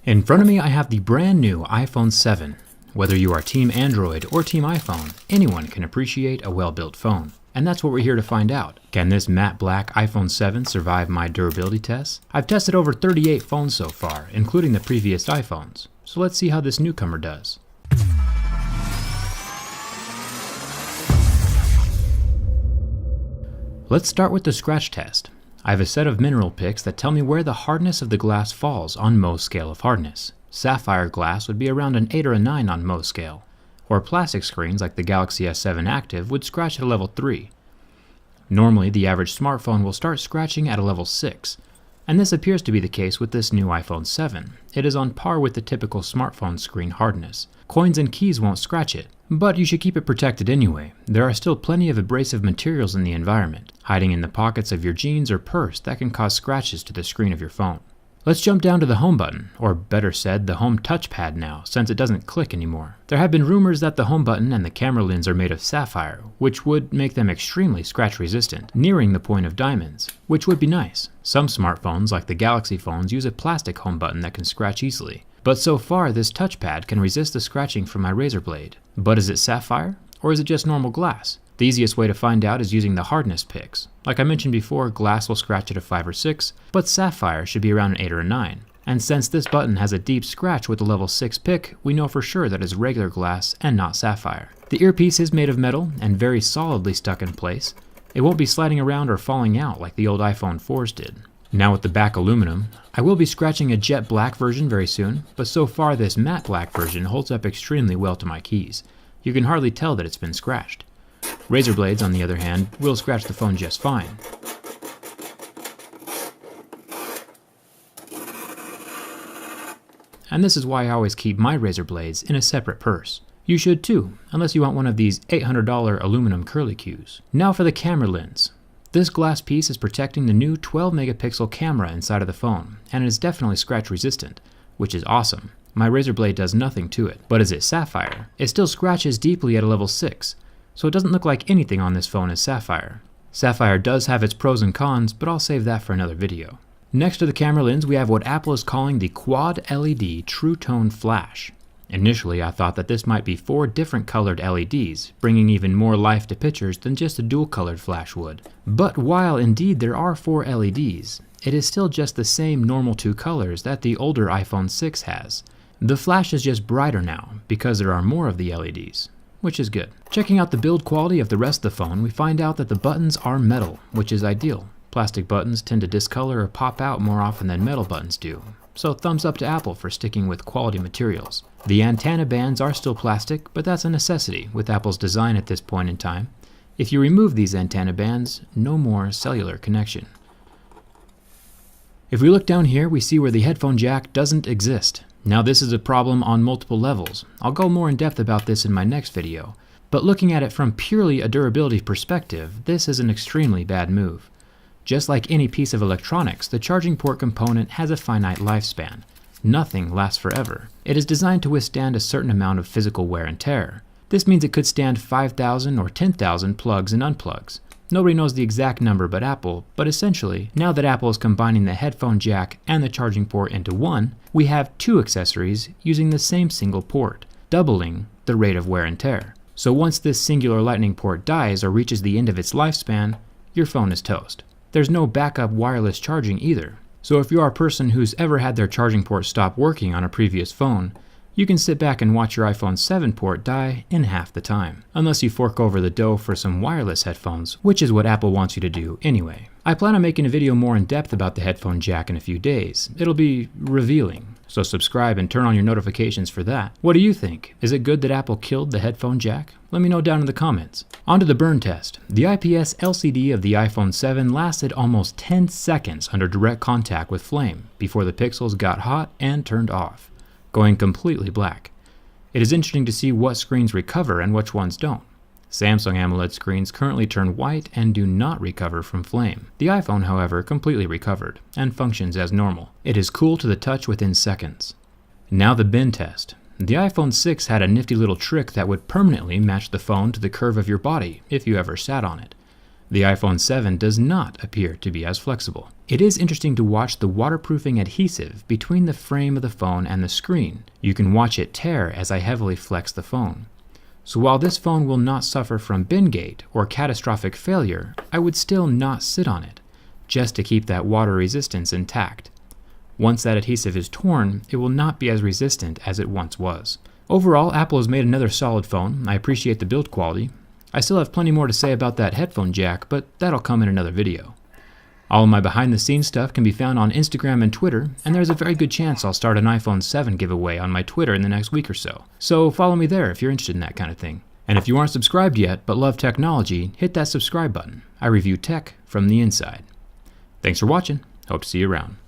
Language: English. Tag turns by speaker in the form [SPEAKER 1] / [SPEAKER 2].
[SPEAKER 1] In front of me I have the brand new iPhone 7. Whether you are Team Android or Team iPhone, anyone can appreciate a well-built phone. And that's what we're here to find out. Can this matte black iPhone 7 survive my durability tests? I've tested over 38 phones so far, including the previous iPhones. So let's see how this newcomer does. Let's start with the scratch test. I have a set of mineral picks that tell me where the hardness of the glass falls on Mohs scale of hardness. Sapphire glass would be around an 8 or a 9 on Mohs scale, or plastic screens like the Galaxy S7 Active would scratch at a level 3. Normally, the average smartphone will start scratching at a level 6, and this appears to be the case with this new iPhone 7. It is on par with the typical smartphone screen hardness. Coins and keys won't scratch it, but you should keep it protected anyway. There are still plenty of abrasive materials in the environment, hiding in the pockets of your jeans or purse that can cause scratches to the screen of your phone. Let's jump down to the home button, or better said, the home touchpad now, since it doesn't click anymore. There have been rumors that the home button and the camera lens are made of sapphire, which would make them extremely scratch resistant, nearing the point of diamonds, which would be nice. Some smartphones, like the Galaxy phones, use a plastic home button that can scratch easily. But so far, this touchpad can resist the scratching from my razor blade. But is it sapphire, or is it just normal glass? The easiest way to find out is using the hardness picks. Like I mentioned before, glass will scratch at a 5 or 6, but sapphire should be around an 8 or a 9. And since this button has a deep scratch with a level 6 pick, we know for sure that it's regular glass and not sapphire. The earpiece is made of metal and very solidly stuck in place. It won't be sliding around or falling out like the old iPhone 4s did. Now with the back aluminum, I will be scratching a jet black version very soon, but so far this matte black version holds up extremely well to my keys. You can hardly tell that it's been scratched. Razor blades, on the other hand, will scratch the phone just fine. And this is why I always keep my razor blades in a separate purse. You should too, unless you want one of these $800 aluminum curlicues. Now for the camera lens. This glass piece is protecting the new 12 megapixel camera inside of the phone, and it is definitely scratch resistant, which is awesome. My razor blade does nothing to it. But is it sapphire? It still scratches deeply at a level 6, so it doesn't look like anything on this phone is sapphire. Sapphire does have its pros and cons, but I'll save that for another video. Next to the camera lens, we have what Apple is calling the Quad LED True Tone Flash. Initially, I thought that this might be 4 different colored LEDs, bringing even more life to pictures than just a dual-colored flash would. But while indeed there are 4 LEDs, it is still just the same normal 2 colors that the older iPhone 6 has. The flash is just brighter now, because there are more of the LEDs, which is good. Checking out the build quality of the rest of the phone, we find out that the buttons are metal, which is ideal. Plastic buttons tend to discolor or pop out more often than metal buttons do. So thumbs up to Apple for sticking with quality materials. The antenna bands are still plastic, but that's a necessity with Apple's design at this point in time. If you remove these antenna bands, no more cellular connection. If we look down here, we see where the headphone jack doesn't exist. Now this is a problem on multiple levels. I'll go more in depth about this in my next video. But looking at it from purely a durability perspective, this is an extremely bad move. Just like any piece of electronics, the charging port component has a finite lifespan. Nothing lasts forever. It is designed to withstand a certain amount of physical wear and tear. This means it could stand 5,000 or 10,000 plugs and unplugs. Nobody knows the exact number but Apple, but essentially, now that Apple is combining the headphone jack and the charging port into one, we have 2 accessories using the same single port, doubling the rate of wear and tear. So once this singular lightning port dies or reaches the end of its lifespan, your phone is toast. There's no backup wireless charging either. So if you are a person who's ever had their charging port stop working on a previous phone, you can sit back and watch your iPhone 7 port die in half the time. Unless you fork over the dough for some wireless headphones, which is what Apple wants you to do anyway. I plan on making a video more in depth about the headphone jack in a few days. It'll be revealing, so subscribe and turn on your notifications for that. What do you think? Is it good that Apple killed the headphone jack? Let me know down in the comments. On to the burn test. The IPS LCD of the iPhone 7 lasted almost 10 seconds under direct contact with flame before the pixels got hot and turned off, going completely black. It is interesting to see what screens recover and which ones don't. Samsung AMOLED screens currently turn white and do not recover from flame. The iPhone, however, completely recovered and functions as normal. It is cool to the touch within seconds. Now the bend test. The iPhone 6 had a nifty little trick that would permanently match the phone to the curve of your body if you ever sat on it. The iPhone 7 does not appear to be as flexible. It is interesting to watch the waterproofing adhesive between the frame of the phone and the screen. You can watch it tear as I heavily flex the phone. So while this phone will not suffer from bin gate or catastrophic failure, I would still not sit on it, just to keep that water resistance intact. Once that adhesive is torn, it will not be as resistant as it once was. Overall, Apple has made another solid phone. I appreciate the build quality. I still have plenty more to say about that headphone jack, but that'll come in another video. All of my behind the scenes stuff can be found on Instagram and Twitter, and there's a very good chance I'll start an iPhone 7 giveaway on my Twitter in the next week or so. So follow me there if you're interested in that kind of thing. And if you aren't subscribed yet but love technology, hit that subscribe button. I review tech from the inside. Thanks for watching. Hope to see you around.